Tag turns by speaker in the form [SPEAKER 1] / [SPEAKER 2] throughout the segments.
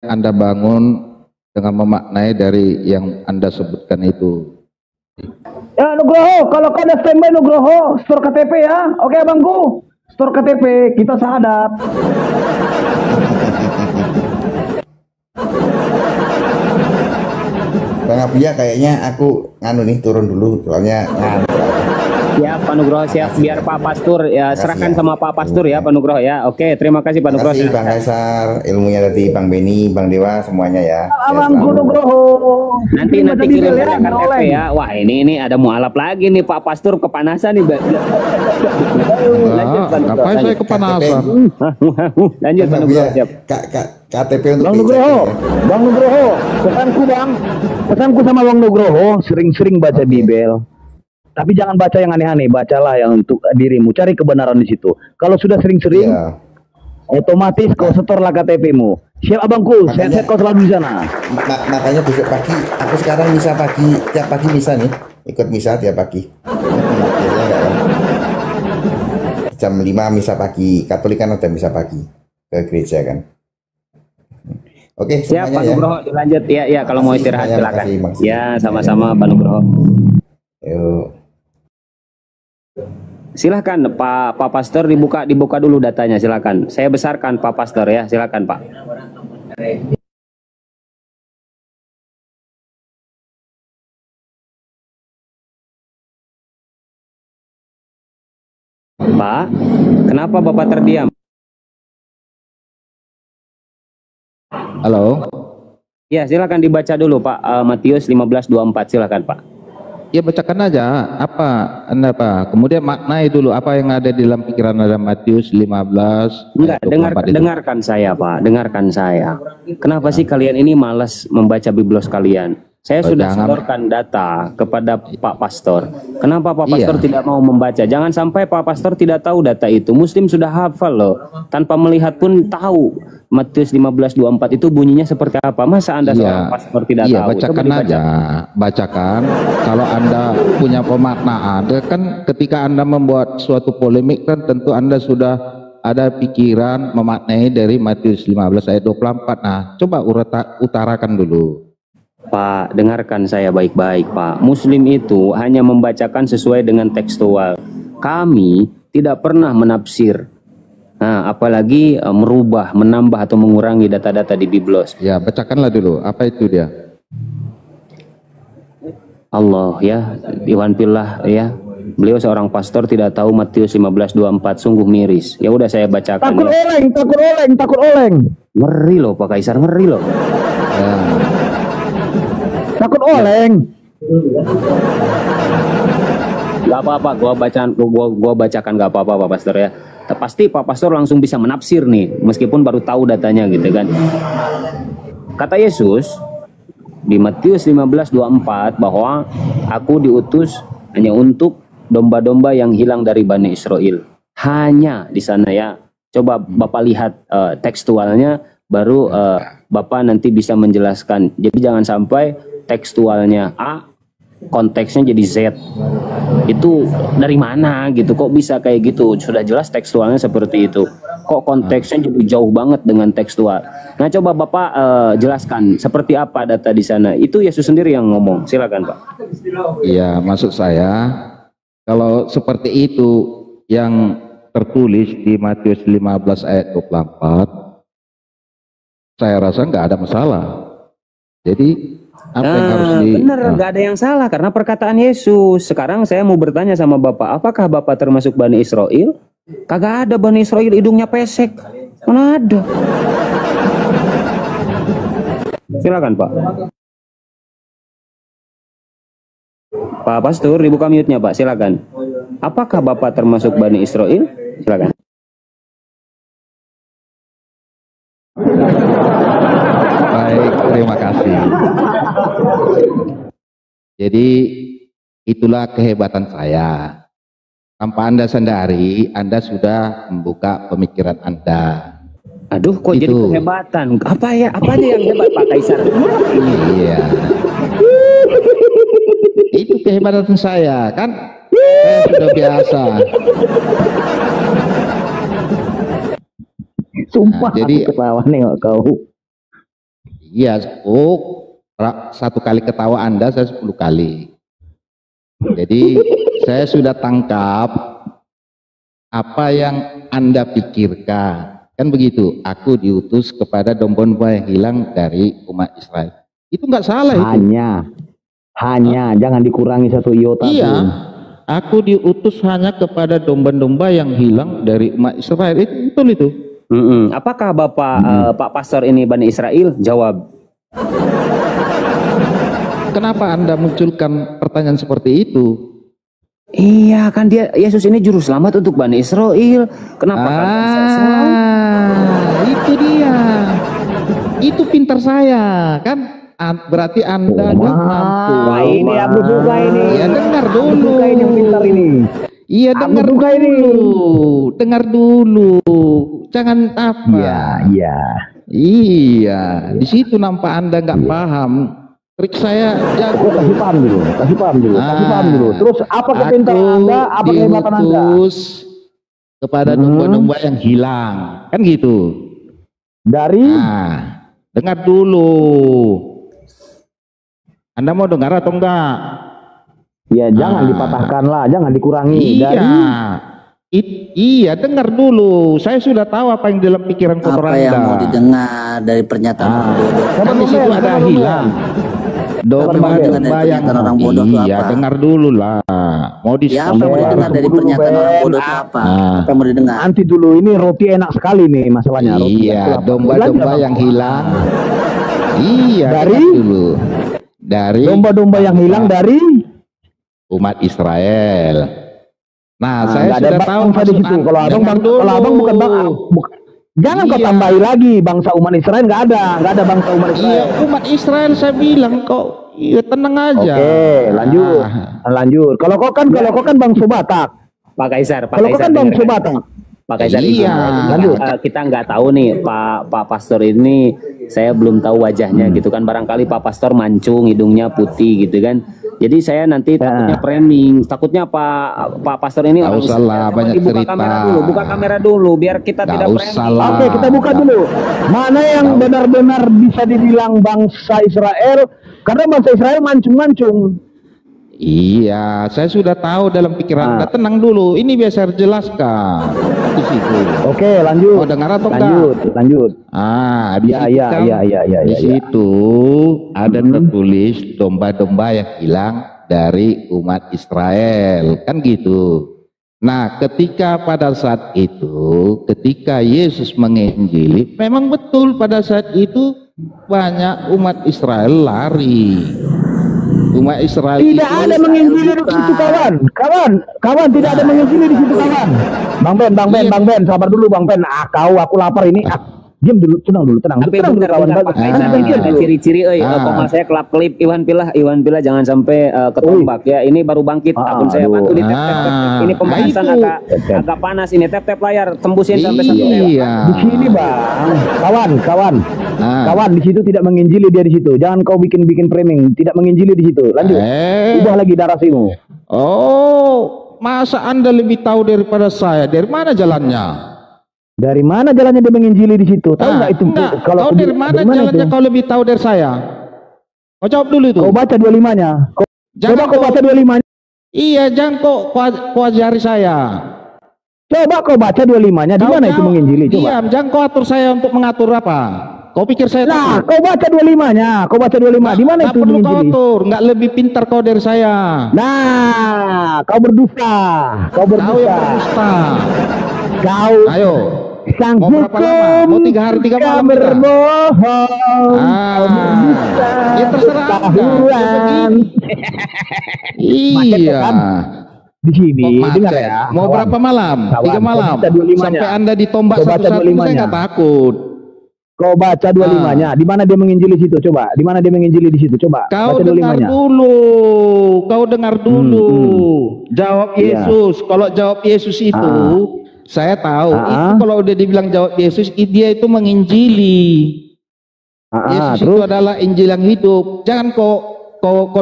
[SPEAKER 1] Anda bangun dengan memaknai dari yang Anda sebutkan itu.
[SPEAKER 2] Ya Nugroho, kalau kau ada standby Nugroho, store KTP ya. Oke abangku, store KTP, kita sahadat.
[SPEAKER 3] Bang Abia kayaknya aku nganu nih turun dulu soalnya ngantuk.
[SPEAKER 4] Siap Pak Nugroho, siap. Biar Pak Pastur ya, serahkan sama Pak Pastur ya Pak Nugroho ya. Oke, terima kasih Pak Nugroho.
[SPEAKER 3] Terima kasih Bang Kaisar, ilmunya dari Bang Beni, Bang Dewa semuanya ya.
[SPEAKER 2] Abangku Nugroho.
[SPEAKER 4] Nanti kirim KTP ya. Wah ini ada mualaf lagi nih Pak Pastur, kepanasan nih.
[SPEAKER 1] Lanjut Pak Nugroho. Apa saya kepanasan?
[SPEAKER 4] Lanjut Pak Nugroho, siap.
[SPEAKER 3] KTP untuk
[SPEAKER 2] Bang Nugroho, Bang Nugroho, pesanku sama Bang Nugroho, sering-sering baca Bibel. Tapi jangan baca yang aneh-aneh, bacalah yang untuk dirimu, cari kebenaran di situ. Kalau sudah sering-sering, otomatis kau setorlah KTP-mu. Siap abangku, sehat-sehat kau selalu di sana.
[SPEAKER 3] Makanya besok pagi, aku sekarang misa pagi, tiap pagi misa nih, ikut misa tiap pagi. Jam 5 misa pagi, Katolik kan ada misa pagi ke gereja kan. Oke,
[SPEAKER 4] siap Pak
[SPEAKER 3] ya.
[SPEAKER 4] Nugroho, dilanjut ya kalau mau istirahat silakan. Ya, sama-sama Pak Nugroho.
[SPEAKER 3] Yuk.
[SPEAKER 4] Silahkan Pak Pastor, dibuka dulu datanya, silakan. Saya besarkan Pak Pastor ya, silakan Pak. Pak, kenapa Bapak terdiam?
[SPEAKER 1] Halo.
[SPEAKER 4] Ya, silakan dibaca dulu Pak, Matius 15:24, silakan Pak.
[SPEAKER 1] Ya bacakan aja apa Anda Pak. Kemudian maknai dulu apa yang ada di dalam pikiran Anda Matius 15.
[SPEAKER 4] Enggak, dengarkan saya Pak, dengarkan saya. Kenapa sih kalian ini malas membaca biblos kalian? Saya sudah setorkan data kepada Pak Pastor. Kenapa Pak Pastor tidak mau membaca? Jangan sampai Pak Pastor tidak tahu data itu. Muslim sudah hafal loh. Tanpa melihat pun tahu Matius 15:24 itu bunyinya seperti apa. Masa Anda seorang pastor tidak tahu?
[SPEAKER 1] Bacakan aja. Bacakan. Kalau Anda punya pemaknaan, kan ketika Anda membuat suatu polemik kan tentu Anda sudah ada pikiran memaknai dari Matius 15 ayat 24. Nah, coba utarakan dulu.
[SPEAKER 4] Pak, dengarkan saya baik-baik Pak. Muslim itu hanya membacakan sesuai dengan tekstual. Kami tidak pernah menafsir. Nah, apalagi merubah, menambah atau mengurangi data-data di biblos.
[SPEAKER 1] Ya, bacakanlah dulu. Apa itu dia?
[SPEAKER 4] Allah ya, Iwan Pillah ya. Beliau seorang pastor tidak tahu Matius 15:24, sungguh miris. Ya udah saya bacakan.
[SPEAKER 2] Takut oleng.
[SPEAKER 4] Ngeri loh Pak Kaisar, ngeri loh.
[SPEAKER 1] Ya.
[SPEAKER 2] Takut oleng.
[SPEAKER 4] Gak apa-apa, gua bacakan gak apa-apa Pak Pastor ya. Pasti Pak Pastor langsung bisa menafsir nih, meskipun baru tahu datanya gitu kan. Kata Yesus di Matius 15:24 bahwa aku diutus hanya untuk domba-domba yang hilang dari Bani Israel. Hanya di sana ya. Coba Bapak lihat tekstualnya, baru Bapak nanti bisa menjelaskan. Jadi jangan sampai tekstualnya A, konteksnya jadi Z. Itu dari mana gitu? Kok bisa kayak gitu? Sudah jelas tekstualnya seperti itu. Kok konteksnya jadi jauh banget dengan tekstual? Nah, coba Bapak jelaskan seperti apa data di sana. Itu Yesus sendiri yang ngomong. Silakan Pak.
[SPEAKER 1] Iya, maksud saya kalau seperti itu yang tertulis di Matius 15 ayat 24, saya rasa nggak ada masalah. Jadi apa yang harus
[SPEAKER 4] benar, nggak ada yang salah karena perkataan Yesus. Sekarang saya mau bertanya sama Bapak, apakah Bapak termasuk Bani Israel? Kagak ada Bani Israel hidungnya pesek. Mana ada? Silakan Pak. Pak Pastor, dibuka mute-nya Pak, silakan. Apakah Bapak termasuk Bani Israel? Silakan.
[SPEAKER 1] Baik, terima kasih. Jadi itulah kehebatan saya. Tanpa Anda sadari, Anda sudah membuka pemikiran Anda.
[SPEAKER 4] Aduh, kok jadi kehebatan? Apa ya? Apa aja yang hebat Pak Kaisar?
[SPEAKER 1] Iya. Itu kehebatan saya, kan? Saya sudah biasa.
[SPEAKER 2] Sumpah,
[SPEAKER 1] jadi
[SPEAKER 2] aku ketawa nih kau.
[SPEAKER 1] Iya, satu kali ketawa Anda saya 10 kali. Jadi saya sudah tangkap apa yang Anda pikirkan. Kan begitu, aku diutus kepada domba-domba yang hilang dari umat Israel. Itu nggak salah itu.
[SPEAKER 2] Hanya, jangan dikurangi satu iota
[SPEAKER 1] Iya,
[SPEAKER 2] pun.
[SPEAKER 1] aku diutus hanya kepada domba-domba yang hilang dari umat Israel. Itu betul itu.
[SPEAKER 4] Apakah Bapak Pak Pastor ini Bani Israel? Jawab.
[SPEAKER 1] Kenapa Anda munculkan pertanyaan seperti itu?
[SPEAKER 4] Iya, kan Yesus ini juru selamat untuk Bani Israel. Kenapa kalian salah?
[SPEAKER 1] Itu dia. Itu pintar saya, kan? Berarti Anda mampu.
[SPEAKER 2] Wah, ini aku suka ini.
[SPEAKER 1] Ya dengar dulu.
[SPEAKER 2] Aku suka ini yang pintar ini.
[SPEAKER 1] Iya,
[SPEAKER 2] Aku
[SPEAKER 1] dengar
[SPEAKER 2] suka ini.
[SPEAKER 1] dulu. Dengar dulu. Jangan apa. Iya. Di situ nampak Anda nggak paham. Trik saya jago.
[SPEAKER 2] Kasih paham dulu. Terus apa kepintaran Anda, apa kehebatan Anda?
[SPEAKER 1] Diutus kepada domba-domba yang hilang, kan gitu.
[SPEAKER 2] Dari
[SPEAKER 1] Nah, dengar dulu. Anda mau dengar atau enggak?
[SPEAKER 2] ya jangan dipatahkan lah, jangan dikurangi.
[SPEAKER 1] Iya.
[SPEAKER 2] Dari
[SPEAKER 1] Iya, dengar dulu. Saya sudah tahu apa yang dalam pikiran kotor
[SPEAKER 5] Apa
[SPEAKER 1] Anda.
[SPEAKER 5] yang mau didengar dari pernyataan orang bodoh?
[SPEAKER 1] Kan di situ ada hilang. Domba-domba yang
[SPEAKER 5] orang bodoh itu
[SPEAKER 1] iya,
[SPEAKER 5] apa?
[SPEAKER 1] dengar dulu lah. Mau
[SPEAKER 5] Ya apa yang mau didengar dari pernyataan orang bodoh itu apa? Apa yang mau didengar?
[SPEAKER 2] nanti dulu ini roti enak sekali nih masalahnya. Roti
[SPEAKER 1] Iya,
[SPEAKER 2] kelapa.
[SPEAKER 1] domba-domba yang hilang. Iya,
[SPEAKER 2] Dari?
[SPEAKER 1] dengar dulu. Dari
[SPEAKER 2] Domba-domba yang hilang dari
[SPEAKER 1] umat Israel. Nah, saya
[SPEAKER 2] nggak ada
[SPEAKER 1] sudah tahu
[SPEAKER 2] bangsa di situ. Kalau abang, kalau abang bukan bang, jangan kau
[SPEAKER 1] Iya.
[SPEAKER 2] tambahi lagi bangsa umat Israel nggak ada bangsa umat
[SPEAKER 1] Iya,
[SPEAKER 2] Israel.
[SPEAKER 1] umat Israel saya bilang kok. Iya, tenang aja.
[SPEAKER 2] Oke, lanjut. Kalau kau kan bangsa Batak.
[SPEAKER 4] Pak Kaisar, Pak
[SPEAKER 2] Kalau kau
[SPEAKER 4] Kaisar.
[SPEAKER 2] kan bangsa
[SPEAKER 4] dengarkan.
[SPEAKER 2] Batak.
[SPEAKER 4] Pak Kaisar,
[SPEAKER 1] Iya.
[SPEAKER 4] lanjut. Kita nggak tahu nih Pak Pastor ini, saya belum tahu wajahnya gitu kan. Barangkali Pak Pastor mancung, hidungnya putih gitu kan. Jadi saya nanti takutnya framing, takutnya Pak Pastor ini
[SPEAKER 1] Nggak usah lah, banyak
[SPEAKER 4] dibuka
[SPEAKER 1] cerita.
[SPEAKER 4] buka kamera dulu biar kita
[SPEAKER 1] Nggak
[SPEAKER 4] tidak
[SPEAKER 1] usah
[SPEAKER 4] framing.
[SPEAKER 1] lah.
[SPEAKER 2] Oke, kita buka dulu. Mana yang benar-benar bisa dibilang bangsa Israel? Karena bangsa Israel mancung-mancung.
[SPEAKER 1] Iya, saya sudah tahu dalam pikiran Anda. Tenang dulu, ini biar saya jelaskan di situ.
[SPEAKER 2] Oke, lanjut.
[SPEAKER 1] Mau dengar atau enggak?
[SPEAKER 2] Lanjut.
[SPEAKER 1] Di
[SPEAKER 2] Ya,
[SPEAKER 1] situ
[SPEAKER 2] ya,
[SPEAKER 1] kan,
[SPEAKER 2] ya.
[SPEAKER 1] di situ ada tertulis domba-domba yang hilang dari umat Israel, kan gitu. Nah, ketika pada saat itu, ketika Yesus menginjili, memang betul pada saat itu banyak umat Israel lari. Umat Israel
[SPEAKER 2] Tidak
[SPEAKER 1] itu
[SPEAKER 2] ada menginjili di situ, kawan. Kawan tidak ada menginjili di situ, kawan. Bang Ben, sabar dulu Bang Ben. Aku lapar ini. Diam dulu, tenang dulu.
[SPEAKER 4] Tapi
[SPEAKER 2] Tenang dulu,
[SPEAKER 4] bentar,
[SPEAKER 2] kawan.
[SPEAKER 4] Pak Kaisar, ada ciri-ciri, koma saya kelap-kelip, Iwan Pilah jangan sampai ketombak ya. Ini baru bangkit, akun saya bantu di tap. Ini pembahasan
[SPEAKER 1] itu.
[SPEAKER 4] agak panas ini, tap layar, tembusin sampai satu lewat.
[SPEAKER 1] Iya.
[SPEAKER 2] Di sini, Bang. Kawan, di situ tidak menginjili dia di situ. Jangan kau bikin framing, tidak menginjili di situ. Lanjut. Ubah lagi narasimu.
[SPEAKER 1] Oh, masa Anda lebih tahu daripada saya? Dari mana jalannya?
[SPEAKER 2] Dari mana jalannya dia menginjili di situ? Tahu nggak itu?
[SPEAKER 1] Enggak.
[SPEAKER 2] Kalau
[SPEAKER 1] Kau dari mana jalannya
[SPEAKER 2] itu?
[SPEAKER 1] kau lebih tahu dari saya? Kau jawab dulu itu.
[SPEAKER 2] Kau baca 25-nya. Coba kau baca 25-nya.
[SPEAKER 1] Iya, jangan kau ajari saya.
[SPEAKER 2] Coba kau baca 25-nya. Di mana itu menginjili? Coba.
[SPEAKER 1] Diam, jangan kau atur saya untuk mengatur apa. Kau pikir saya
[SPEAKER 2] Nah,
[SPEAKER 1] takut?
[SPEAKER 2] kau baca 25-nya. Kau baca 25. Di mana
[SPEAKER 1] Nggak
[SPEAKER 2] itu
[SPEAKER 1] perlu kau
[SPEAKER 2] menginjili?
[SPEAKER 1] atur, nggak lebih pintar kau dari saya.
[SPEAKER 2] Nah, kau berdusta. Kau
[SPEAKER 1] Kau yang
[SPEAKER 2] berdusta.
[SPEAKER 1] berdusta.
[SPEAKER 2] Kau
[SPEAKER 1] Ayo.
[SPEAKER 2] sang
[SPEAKER 1] Mau berapa lama? Mau 3 hari 3 malam kita?
[SPEAKER 2] berbohong. Kau berdusta.
[SPEAKER 1] Ya terserah Anda.
[SPEAKER 2] Ketahuan. Macet
[SPEAKER 1] Iya.
[SPEAKER 2] kan? Di sini,
[SPEAKER 1] Macet.
[SPEAKER 2] dengar ya.
[SPEAKER 1] Mau
[SPEAKER 2] kawan.
[SPEAKER 1] berapa malam?
[SPEAKER 2] Kawan,
[SPEAKER 1] 3 malam.
[SPEAKER 2] kau baca 25-nya.
[SPEAKER 1] Sampai Anda ditombak
[SPEAKER 2] Kau baca
[SPEAKER 1] satu-satu, saya
[SPEAKER 2] 25-nya.
[SPEAKER 1] nggak takut.
[SPEAKER 2] Kau baca 25-nya. Di mana dia menginjili situ? Coba. Di mana dia menginjili di situ? Coba.
[SPEAKER 1] Kau
[SPEAKER 2] baca
[SPEAKER 1] dengar
[SPEAKER 2] 25-nya.
[SPEAKER 1] dulu. Kau dengar dulu. Jawab
[SPEAKER 2] Iya.
[SPEAKER 1] Yesus. Kalau jawab Yesus itu, saya tahu. Itu kalau udah dibilang jawab Yesus, dia itu menginjili. Yesus itu
[SPEAKER 2] Terus
[SPEAKER 1] adalah Injil yang hidup. Jangan kau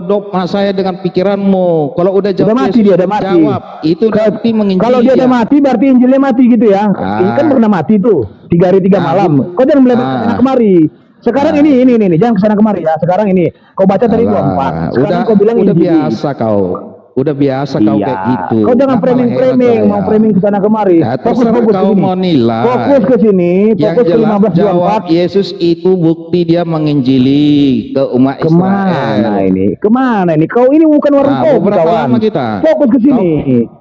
[SPEAKER 1] dogma saya dengan pikiranmu. Kalau udah jawab
[SPEAKER 2] udah mati
[SPEAKER 1] Yesus,
[SPEAKER 2] dia, udah mati.
[SPEAKER 1] jawab. Itu berarti menginjili.
[SPEAKER 2] Kalau dia udah mati, berarti Injilnya mati gitu ya. Ini kan pernah mati tuh. 3 hari 3 malam. Kau jangan melebar sana kemari. Sekarang ini, jangan kesana kemari ya. Sekarang ini, kau baca tadi 24. Sekarang kau bilang
[SPEAKER 1] udah
[SPEAKER 2] Injili.
[SPEAKER 1] biasa kau. Udah biasa kau kayak gitu.
[SPEAKER 2] Kau jangan
[SPEAKER 1] Nah, malah heran
[SPEAKER 2] framing,
[SPEAKER 1] saya.
[SPEAKER 2] mau framing kesana kemari.
[SPEAKER 1] Ya,
[SPEAKER 2] Fokus
[SPEAKER 1] terserah
[SPEAKER 2] ke
[SPEAKER 1] kau
[SPEAKER 2] sini.
[SPEAKER 1] mau nilai.
[SPEAKER 2] Fokus ke sini,
[SPEAKER 1] Yang
[SPEAKER 2] fokus ke
[SPEAKER 1] jelas
[SPEAKER 2] 15:24.
[SPEAKER 1] jawab Yesus itu bukti dia menginjili ke umat Israel.
[SPEAKER 2] Kemana ini? Kemana ini? Kau ini bukan warung
[SPEAKER 1] Nah,
[SPEAKER 2] kopi,
[SPEAKER 1] beberapa
[SPEAKER 2] kawan.
[SPEAKER 1] lama kita.
[SPEAKER 2] Fokus ke sini.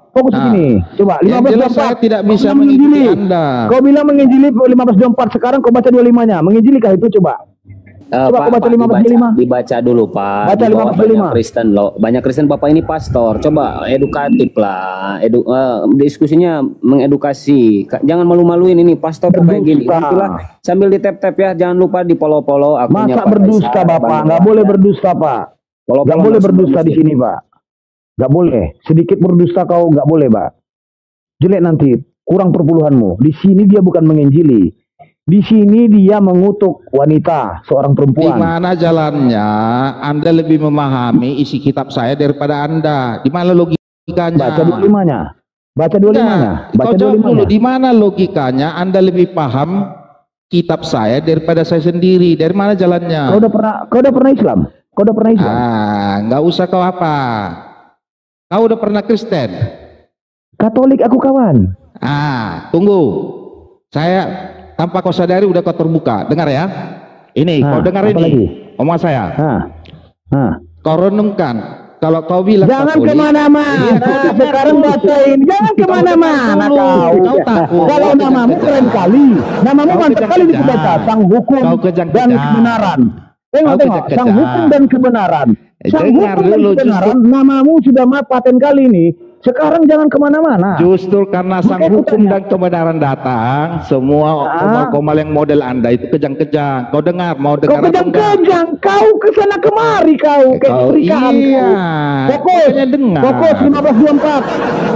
[SPEAKER 2] Fokus ke
[SPEAKER 1] Nah,
[SPEAKER 2] sini. Coba
[SPEAKER 1] yang jelas
[SPEAKER 2] 15:24.
[SPEAKER 1] saya tidak
[SPEAKER 2] Kau
[SPEAKER 1] bisa
[SPEAKER 2] bilang
[SPEAKER 1] mengikuti
[SPEAKER 2] menginjili.
[SPEAKER 1] Anda.
[SPEAKER 2] Kau bilang menginjili 15:24. Sekarang kau baca 25-nya. Menginjilikah itu coba? Coba
[SPEAKER 4] Pak,
[SPEAKER 2] kau baca
[SPEAKER 4] Pak,
[SPEAKER 2] 15:25.
[SPEAKER 4] dibaca dulu Pak.
[SPEAKER 2] Baca
[SPEAKER 4] Di bawah
[SPEAKER 2] 15:25.
[SPEAKER 4] banyak Kristen loh. Banyak Kristen Bapak ini pastor. Coba edukatif lah. Diskusinya mengedukasi. Jangan malu-maluin ini pastor tuh kayak gini.
[SPEAKER 2] Berdusta.
[SPEAKER 4] Itulah, sambil di tap-tap ya. Jangan lupa di follow-follow akunnya
[SPEAKER 2] Masa
[SPEAKER 4] Pak
[SPEAKER 2] berdusta
[SPEAKER 4] Kaisar,
[SPEAKER 2] Bapak?
[SPEAKER 4] Bang
[SPEAKER 2] Nggak
[SPEAKER 4] Iwan.
[SPEAKER 2] boleh berdusta Pak.
[SPEAKER 4] Follow-follow
[SPEAKER 2] Nggak boleh
[SPEAKER 4] langsung
[SPEAKER 2] berdusta di
[SPEAKER 4] berdusta.
[SPEAKER 2] sini Pak. Nggak boleh. Sedikit berdusta kau nggak boleh Pak. Jelek nanti. Kurang perpuluhanmu. Di sini dia bukan menginjili. Di sini dia mengutuk wanita, seorang
[SPEAKER 1] Di
[SPEAKER 2] perempuan.
[SPEAKER 1] mana jalannya Anda lebih memahami isi kitab saya daripada Anda? Di mana logikanya?
[SPEAKER 2] Baca 25-nya. Baca 25-nya.
[SPEAKER 1] Kau
[SPEAKER 2] Baca
[SPEAKER 1] jawab dulu,
[SPEAKER 2] 25-nya.
[SPEAKER 1] di mana logikanya Anda lebih paham kitab saya daripada saya sendiri? Dari mana jalannya?
[SPEAKER 2] Kau udah pernah Islam? Kau udah pernah Islam?
[SPEAKER 1] Nggak usah kau apa. Kau udah pernah Kristen?
[SPEAKER 2] Katolik aku kawan.
[SPEAKER 1] Tunggu. Saya tanpa kau sadari udah kau terbuka. Dengar ya. Ini, kau dengar
[SPEAKER 2] apa
[SPEAKER 1] ini.
[SPEAKER 2] lagi?
[SPEAKER 1] Omong saya. Kau renungkan. Kalau kau bilang
[SPEAKER 2] Jangan
[SPEAKER 1] Katolik,
[SPEAKER 2] kemana-mana. Sekarang bacain. Jangan kemana-mana kau.
[SPEAKER 1] Kau takut.
[SPEAKER 2] Kalau namamu keren kali. Namamu
[SPEAKER 1] Kau
[SPEAKER 2] mantap kali
[SPEAKER 1] kejang-kejang.
[SPEAKER 2] dibaca. Sang hukum
[SPEAKER 1] Kau kejang-kejang.
[SPEAKER 2] dan kebenaran. Tengok.
[SPEAKER 1] Kau
[SPEAKER 2] Sang
[SPEAKER 1] kejang-kejang.
[SPEAKER 2] hukum dan kebenaran. Sang
[SPEAKER 1] Dengar
[SPEAKER 2] hukum dan
[SPEAKER 1] dulu,
[SPEAKER 2] kebenaran. Namamu sudah paten kali ini. Sekarang jangan kemana-mana.
[SPEAKER 1] justru karena sang
[SPEAKER 2] Makanya
[SPEAKER 1] hukum
[SPEAKER 2] kutanya.
[SPEAKER 1] dan kebenaran datang, semua komal-komal yang model Anda itu kejang-kejang. Kau dengar, mau
[SPEAKER 2] Kau
[SPEAKER 1] dengar atau enggak?
[SPEAKER 2] kejang-kejang. Kau kesana kemari kau. Kayak
[SPEAKER 1] Kau
[SPEAKER 2] pernikahan
[SPEAKER 1] iya.
[SPEAKER 2] kau. Fokus.
[SPEAKER 1] Makanya dengar.
[SPEAKER 2] Fokus 15:24.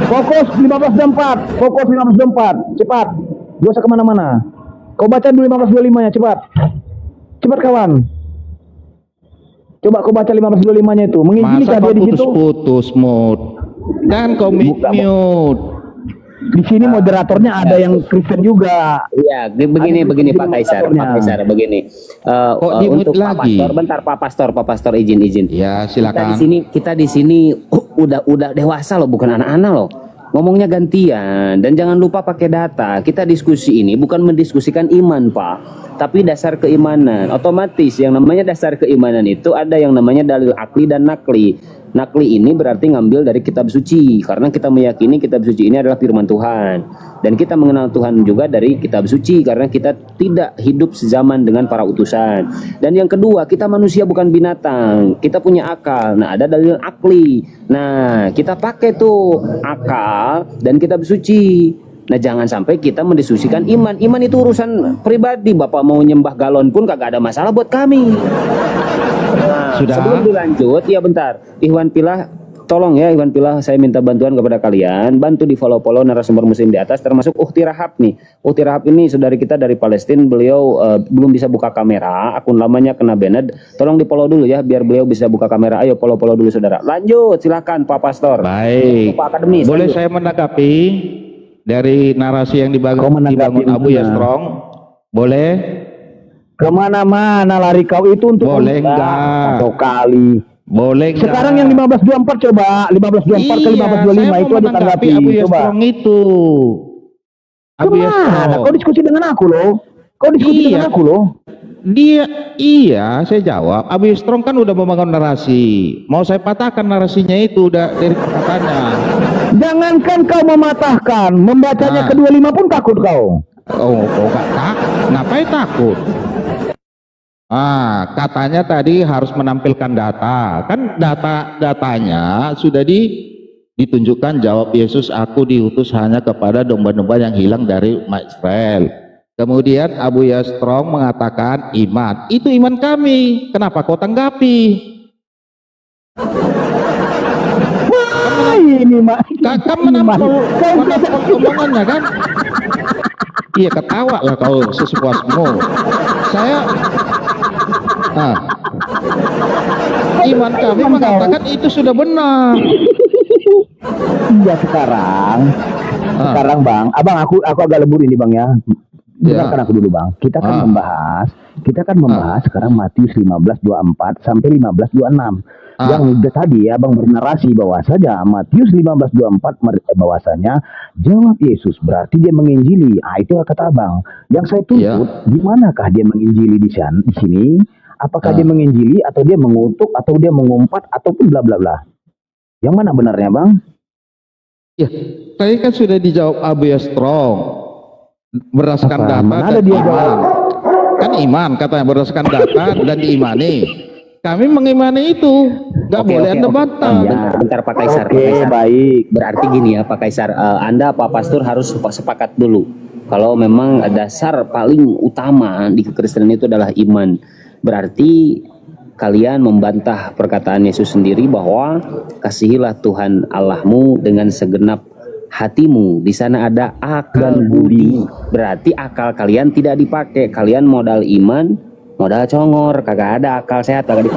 [SPEAKER 2] Fokus 15:24. Fokus 15:24. Cepat. Gak usah kemana-mana. Kau baca dulu 15:25-nya. Cepat. Cepat kawan. Coba kau baca 15:25-nya itu. Menginjilikah
[SPEAKER 1] Masa
[SPEAKER 2] dia
[SPEAKER 1] kau
[SPEAKER 2] di situ?
[SPEAKER 1] putus-putus mood? Dan kau mute.
[SPEAKER 2] Di sini moderatornya ada yang Kristen juga.
[SPEAKER 4] Iya, begini Pak Kaisar, begini.
[SPEAKER 1] Kok di-mute
[SPEAKER 4] Untuk Pak
[SPEAKER 1] lagi?
[SPEAKER 4] Pastor, bentar Pak Pastor izin.
[SPEAKER 1] Ya,
[SPEAKER 4] Kita
[SPEAKER 1] silakan.
[SPEAKER 4] di sini udah dewasa loh, bukan anak-anak loh. Ngomongnya gantian dan jangan lupa pakai data. Kita diskusi ini bukan mendiskusikan iman, Pak, tapi dasar keimanan. Otomatis yang namanya dasar keimanan itu ada yang namanya dalil akli dan nakli. Nakli ini berarti ngambil dari kitab suci, karena kita meyakini kitab suci ini adalah firman Tuhan. Dan kita mengenal Tuhan juga dari kitab suci, karena kita tidak hidup sezaman dengan para utusan. Dan yang kedua, kita manusia bukan binatang, kita punya akal. Nah, ada dalil akli. Nah, kita pakai tuh akal dan kitab suci. Nah, jangan sampai kita mendiskusikan iman. Iman itu urusan pribadi. Bapak mau nyembah galon pun kagak ada masalah buat kami. Nah,
[SPEAKER 1] Sudah?
[SPEAKER 4] sebelum dilanjut, ya bentar. Ikhwan Pilah, tolong ya Ikhwan Pilah, saya minta bantuan kepada kalian. Bantu di follow narasumber muslim di atas, termasuk Ukhti Rahab nih. Ukhti Rahab ini saudari kita dari Palestina. Beliau belum bisa buka kamera. Akun lamanya kena banned. Tolong di follow dulu ya, biar beliau bisa buka kamera. Ayo follow dulu saudara. Lanjut, silakan Pak Pastor.
[SPEAKER 1] Baik.
[SPEAKER 4] Pak Akademis.
[SPEAKER 1] Boleh
[SPEAKER 4] lanjut.
[SPEAKER 1] saya menanggapi dari narasi yang dibangun Abu
[SPEAKER 2] gimana?
[SPEAKER 1] ya Strong? Boleh?
[SPEAKER 2] Kemana-mana lari kau itu untuk
[SPEAKER 1] Boleh enggak?
[SPEAKER 2] Satu kali.
[SPEAKER 1] Boleh enggak?
[SPEAKER 2] Sekarang yang 15:24 coba 15:24 ke 15:25
[SPEAKER 1] saya
[SPEAKER 2] itu
[SPEAKER 1] mau
[SPEAKER 2] aja
[SPEAKER 1] menanggapi
[SPEAKER 2] tanggapi.
[SPEAKER 1] Abu ya
[SPEAKER 2] Coba.
[SPEAKER 1] Strong itu. Abu ya
[SPEAKER 2] Kemana?
[SPEAKER 1] Strong.
[SPEAKER 2] Kau diskusi dengan aku loh. Kau diskusi
[SPEAKER 1] Iya.
[SPEAKER 2] dengan aku loh.
[SPEAKER 1] Saya jawab. Abu ya Strong kan udah membangun narasi. Mau saya patahkan narasinya itu udah dari perkataannya.
[SPEAKER 2] Jangankan kau mematahkan, membacanya
[SPEAKER 1] Nah.
[SPEAKER 2] kedua lima pun takut kau.
[SPEAKER 1] Oh, kok nggak takut? Ngapain takut? Katanya tadi harus menampilkan data. Kan datanya sudah ditunjukkan, jawab Yesus, aku diutus hanya kepada domba-domba yang hilang dari umat Israel. Kemudian Abu ya Strong mengatakan iman. Itu iman kami. Kenapa kau tanggapi?
[SPEAKER 2] Wah, ini mah.
[SPEAKER 1] Kamu menampol omongannya kan? Iya, ketawa lah kau sepuasmu. Iman kami mengatakan itu sudah benar.
[SPEAKER 2] Iya sekarang Bang, Abang aku agak lembur ini Bang ya. Dengarkan aku dulu Bang. Kita kan membahas Kita kan membahas sekarang Matius 15:24 sampai 15:26. Yang tadi abang bernarasi bahwa saja Matius 15:24 bahwasanya jawab Yesus berarti dia menginjili. Itu kata abang. Yang saya tuntut, gimanakah dia menginjili di sini? Apakah dia menginjili atau dia mengutuk atau dia mengumpat ataupun bla bla bla? Yang mana benarnya, Bang?
[SPEAKER 1] Ya, tadi kan sudah dijawab Abu Strong berdasarkan data dan iman. Kan iman katanya berdasarkan data dan diimani. Kami mengimani itu, nggak boleh Anda bantah.
[SPEAKER 4] Bentar Pak Kaisar.
[SPEAKER 2] Baik.
[SPEAKER 4] Berarti gini ya Pak Kaisar, Anda Pak Pastor harus sepakat dulu. Kalau memang dasar paling utama di kekristenan itu adalah iman, berarti kalian membantah perkataan Yesus sendiri bahwa kasihilah Tuhan Allahmu dengan segenap hatimu. Di sana ada akal budi. Berarti akal kalian tidak dipakai. Kalian modal iman, modal congor, kagak ada akal sehat, kagak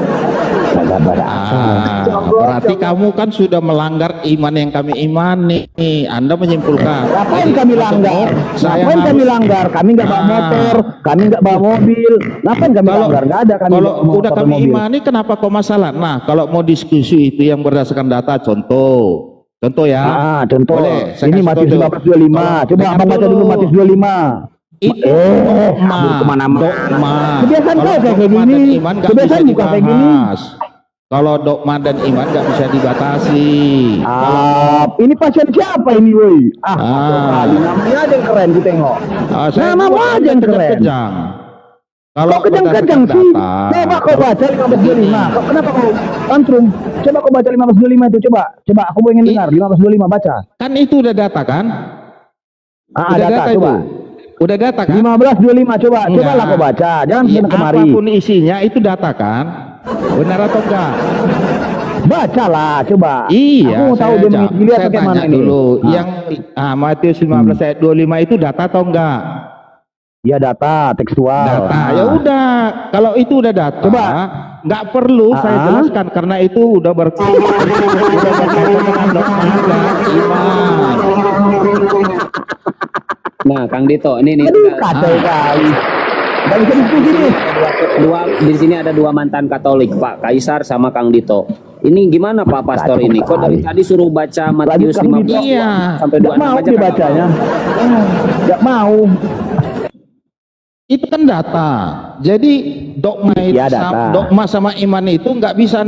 [SPEAKER 1] berarti kamu kan sudah melanggar iman yang kami imani. Anda menyimpulkan.
[SPEAKER 2] Ngapain kami langgar? Ngapain kami langgar? Kami nggak bawa motor, kami nggak bawa mobil. Ngapain kami langgar? Nggak ada kami.
[SPEAKER 1] Kalau udah kami imani, kenapa kok masalah? Nah, kalau mau diskusi itu yang berdasarkan data, contoh ya.
[SPEAKER 2] Contoh.
[SPEAKER 1] Boleh,
[SPEAKER 2] ini Matius 15:25. Coba abang baca dulu Matius 25.
[SPEAKER 1] Itu dogma.
[SPEAKER 2] Kebiasaan kau kayak gini. Kebiasaan bukan kayak gini.
[SPEAKER 1] Kalau dogma dan iman nggak bisa dibatasi.
[SPEAKER 2] Ini pasien siapa ini, woi? Namanya aja yang keren, kita tengok. Nama aja yang keren.
[SPEAKER 1] Kalau
[SPEAKER 2] kejang-kejang sih, coba kau baca 15:25. Kenapa kau tantrum? Coba kau baca 15:25 itu, coba aku pengen dengar 15:25 baca.
[SPEAKER 1] Kan itu udah data kan?
[SPEAKER 2] Data coba.
[SPEAKER 1] Udah data kan?
[SPEAKER 2] 15:25 cobalah kau baca, jangan kemari.
[SPEAKER 1] Apapun isinya itu data kan? Benar atau enggak?
[SPEAKER 2] Bacalah coba.
[SPEAKER 1] Iya,
[SPEAKER 2] aku mau tahu dia menginjili atau kayak mana ini.
[SPEAKER 1] Dulu. Yang Matius 15 ayat 25 itu data atau enggak?
[SPEAKER 2] Ya data tekstual.
[SPEAKER 1] Data. Ya udah, kalau itu udah data, coba nggak perlu saya jelaskan karena itu udah berkaitan dengan dogma dan iman.
[SPEAKER 4] Nah, Kang Dito, ini
[SPEAKER 2] kacau kali.
[SPEAKER 4] Di sini ada dua mantan Katolik, Pak Kaisar sama Kang Dito. Ini gimana Pak Pastor ini? Kok dari tadi suruh baca Matius 15 sampai 26 aja
[SPEAKER 2] bacanya? Nggak mau.
[SPEAKER 1] Itu kan data. Jadi dogma itu dogma sama iman itu nggak bisa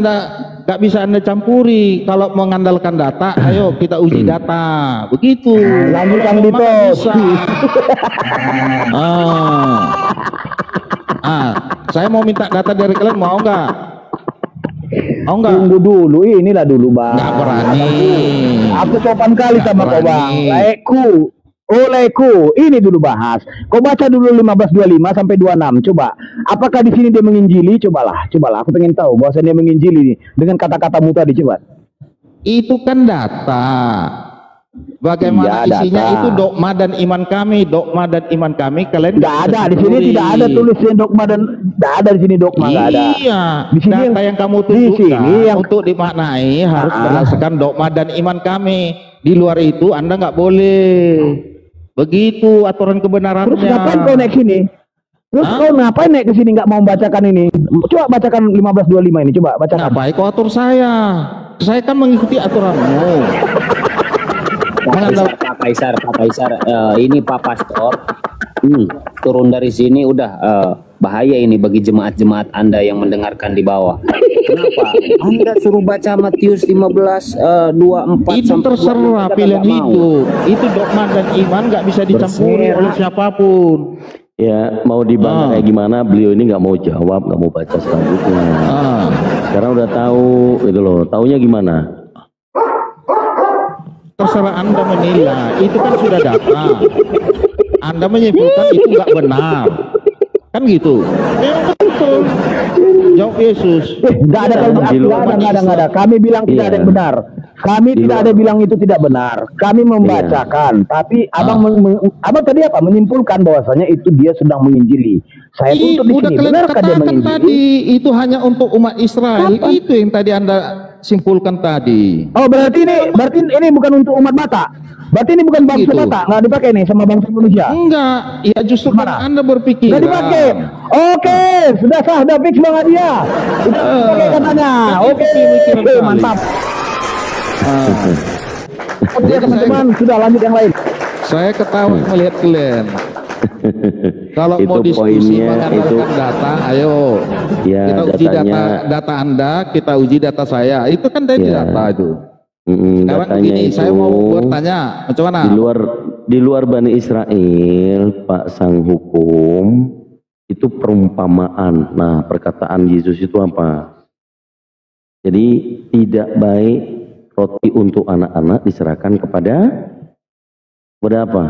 [SPEAKER 1] anda campuri. Kalau mengandalkan data, ayo kita uji data. Begitu.
[SPEAKER 2] Lanjutkan Dito.
[SPEAKER 1] Saya mau minta data dari kalian, mau nggak? Mau nggak?
[SPEAKER 2] Tunggu dulu, inilah dulu Bang.
[SPEAKER 1] Nggak berani.
[SPEAKER 2] Aku sopan kali sama kau Bang. Olehku, ini dulu bahas. Kau baca dulu 15:25 sampai 26. Coba, apakah di sini dia menginjili? Cobalah. Aku pengen tahu bahwa dia menginjili dengan kata-katamu tadi, coba.
[SPEAKER 1] Itu kan data. Bagaimana isinya data. Itu dogma dan iman kami, kalian
[SPEAKER 2] nggak ada di sini, tidak ada tulisnya dogma dan nggak ada di sini dogma, nggak ada.
[SPEAKER 1] Iya. Di sini data yang kamu tunjukkan untuk dimaknai harus berdasarkan dogma dan iman kami. Di luar itu Anda nggak boleh. Begitu aturan kebenarannya.
[SPEAKER 2] Terus ngapain kau naik sini? Kau ngapain naik ke sini nggak mau bacakan ini? Coba bacakan 15:25 ini, coba bacakan.
[SPEAKER 1] Ngapain kau atur saya? Saya kan mengikuti aturanmu.
[SPEAKER 4] Pak Kaisar, ini Pak Pastor, turun dari sini udah bahaya ini bagi jemaat-jemaat Anda yang mendengarkan di bawah. Kenapa? Anda suruh baca Matius 15:24
[SPEAKER 1] itu terserah pilihan hidup. Itu dogma dan iman nggak bisa dicampuri oleh siapapun.
[SPEAKER 6] Ya mau dibantah kayak gimana, beliau ini nggak mau jawab, nggak mau baca selanjutnya. Sekarang udah tahu itu loh, taunya gimana?
[SPEAKER 1] Terserah Anda menilai, itu kan sudah data. Anda menyimpulkan itu nggak benar, kan gitu. Memang betul. Jawab Yesus.
[SPEAKER 2] Nggak ada. Kami bilang tidak ada yang benar. Kami tidak ada bilang itu tidak benar. Kami membacakan, tapi abang tadi apa? Menyimpulkan bahwasanya itu dia sedang menginjili. Saya tuntut di sini. Benarkah dia menginjili?
[SPEAKER 1] Tadi itu hanya untuk umat Israel. Itu yang tadi Anda simpulkan tadi.
[SPEAKER 2] Oh, berarti ini bukan untuk umat Batak. Berarti ini bukan bangsa
[SPEAKER 1] Gitu.
[SPEAKER 2] Batak, nggak dipakai nih sama bangsa Indonesia.
[SPEAKER 1] Enggak, ya justru kan
[SPEAKER 2] Gimana?
[SPEAKER 1] Anda berpikir.
[SPEAKER 2] Sudah dipakai. Oke, sudah sah, sudah fix Bang Adia. Sudah dipakai katanya. Oke, mantap. Oke
[SPEAKER 1] Jadi
[SPEAKER 2] teman-teman, sudah lanjut yang lain.
[SPEAKER 1] Saya ketawa melihat kalian. Kalau
[SPEAKER 6] Itu
[SPEAKER 1] mau diskusi
[SPEAKER 6] poinnya,
[SPEAKER 1] mengandalkan data, ayo
[SPEAKER 6] Ya,
[SPEAKER 1] kita uji
[SPEAKER 6] datanya-
[SPEAKER 1] data Anda, kita uji data saya. Itu kan dari
[SPEAKER 6] Ya.
[SPEAKER 1] data itu. Sekarang
[SPEAKER 6] Datanya
[SPEAKER 1] begini,
[SPEAKER 6] itu
[SPEAKER 1] saya mau bertanya, macam mana?
[SPEAKER 6] di luar Bani Israel, Pak Sang Hukum, itu perumpamaan. Nah, perkataan Yesus itu apa? Jadi tidak baik roti untuk anak-anak diserahkan kepada apa?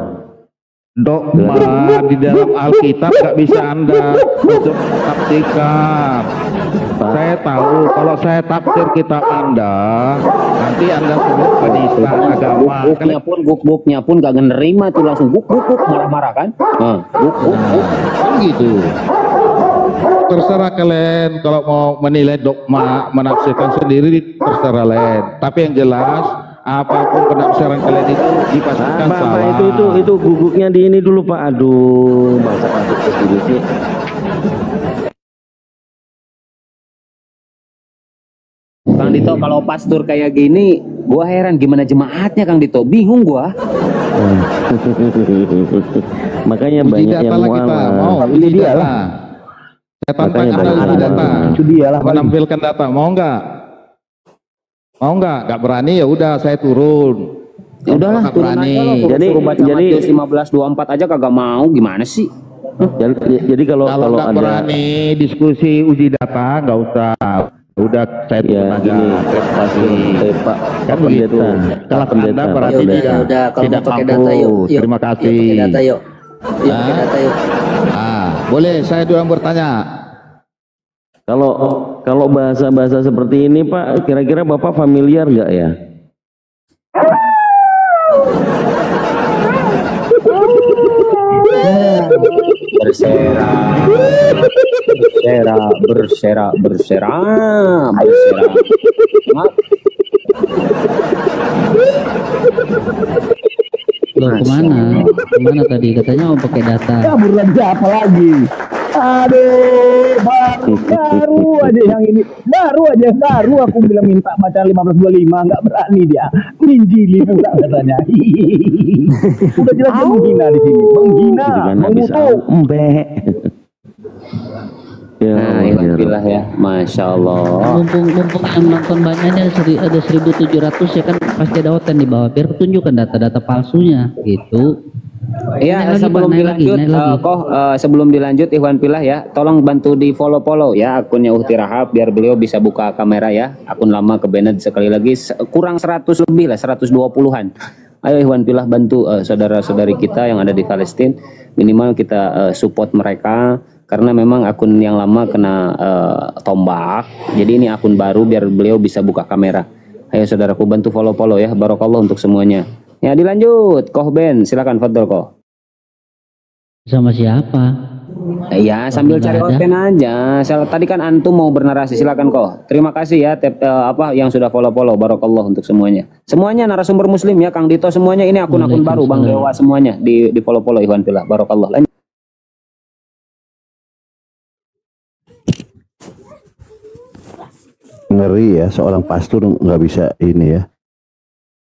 [SPEAKER 1] Dogma di dalam Alkitab nggak bisa Anda untuk tafsirkan. Saya tahu kalau saya tafsir kitab Anda, nanti Anda sebut penista agama.
[SPEAKER 4] Guk-guknya pun gak nerima tuh, langsung guk marah-marah kan. Guk.
[SPEAKER 1] Kan gitu. Terserah kalian kalau mau menilai dogma, menafsirkan sendiri, terserah kalian. Tapi yang jelas, apapun penafsiran kalian itu dipastikan salah.
[SPEAKER 6] Itu guguknya di ini dulu Pak. Aduh, masa masuk ke sini sih.
[SPEAKER 4] Kang Dito, kalau pastor kayak gini, gua heran gimana jemaatnya Kang Dito. Bingung gua.
[SPEAKER 6] Makanya
[SPEAKER 1] Uji
[SPEAKER 6] banyak
[SPEAKER 1] data
[SPEAKER 6] yang
[SPEAKER 1] lah kita, mau
[SPEAKER 6] mualah.
[SPEAKER 1] uji
[SPEAKER 2] dia
[SPEAKER 1] data. Saya tantang
[SPEAKER 6] Makanya
[SPEAKER 1] Anda
[SPEAKER 6] banyak
[SPEAKER 1] uji data.
[SPEAKER 2] Itu dia lah.
[SPEAKER 1] Menampilkan data, mau nggak? Mau nggak? Nggak berani ya udah saya turun.
[SPEAKER 4] Ya udahlah,
[SPEAKER 1] Nggak
[SPEAKER 4] turun aja lah.
[SPEAKER 6] Jadi-
[SPEAKER 4] Suruh baca
[SPEAKER 6] jadi-
[SPEAKER 4] Matius 15:24 aja kagak mau, gimana sih?
[SPEAKER 6] Jadi kalau
[SPEAKER 1] Kalau nggak
[SPEAKER 6] ada
[SPEAKER 1] berani diskusi uji data, nggak usah. Udah saya turun
[SPEAKER 6] ya
[SPEAKER 1] aja.
[SPEAKER 6] gini, Pak
[SPEAKER 1] Kan begitu. Kalau Anda berarti
[SPEAKER 5] Ya
[SPEAKER 1] tidak,
[SPEAKER 5] udah, kalau
[SPEAKER 1] tidak
[SPEAKER 5] mau pakai
[SPEAKER 1] mampu.
[SPEAKER 5] data yuk.
[SPEAKER 1] Terima kasih.
[SPEAKER 5] Yuk, pakai data yuk. Yuk, pakai
[SPEAKER 1] Nah.
[SPEAKER 5] data yuk.
[SPEAKER 1] Boleh saya dulu yang bertanya.
[SPEAKER 6] kalau bahasa-bahasa seperti ini Pak, kira-kira Bapak familiar nggak ya?
[SPEAKER 4] Bersera.
[SPEAKER 7] Loh, kemana tadi katanya mau pakai data.
[SPEAKER 2] Ya buruan siapa lagi? Aduh, baru aja yang ini. Baru aku bilang minta baca 1525, nggak berani dia. Minjili pula katanya. Udah jelas dia menghina di sini. Menghina,
[SPEAKER 6] Itu kan habis
[SPEAKER 2] mengutuk.
[SPEAKER 6] embek. Ya,
[SPEAKER 4] Nah, alhamdulillah ya, masya Allah.
[SPEAKER 7] Mumpung yang nonton banyaknya ada 1.700 ya kan, pasti ada hotel di bawah biar ketunjukkan data-data palsunya gitu.
[SPEAKER 4] Iya,
[SPEAKER 7] Naik lagi,
[SPEAKER 4] sebelum
[SPEAKER 7] Pak, naik
[SPEAKER 4] dilanjut,
[SPEAKER 7] lagi.
[SPEAKER 4] sebelum dilanjut Ikhwan Pilah ya, tolong bantu di follow ya akunnya Uhti Rahab biar beliau bisa buka kamera ya. Akun lama ke banned sekali lagi, kurang 100 lebih lah, 120-an. Ayo Ikhwan Pilah bantu saudara-saudari kita yang ada di Palestina, minimal kita support mereka. Karena memang akun yang lama kena tombak, jadi ini akun baru biar beliau bisa buka kamera. Ayo saudaraku bantu follow ya, barokallah untuk semuanya. Ya dilanjut, Koh Ben, silakan Fadol Koh.
[SPEAKER 7] Sama siapa?
[SPEAKER 4] Ya sambil cari
[SPEAKER 7] Nggak ada.
[SPEAKER 4] konten aja. Tadi kan antum mau bernarasi, silakan Koh. Terima kasih ya yang sudah follow, barokallah untuk semuanya. Semuanya narasumber muslim ya, Kang Dito semuanya ini akun-akun baru, Bang Dewa semuanya di follow Ikhwan Pilah, barokallah. Lanjut.
[SPEAKER 8] Ngeri ya, seorang pastor nggak bisa ini ya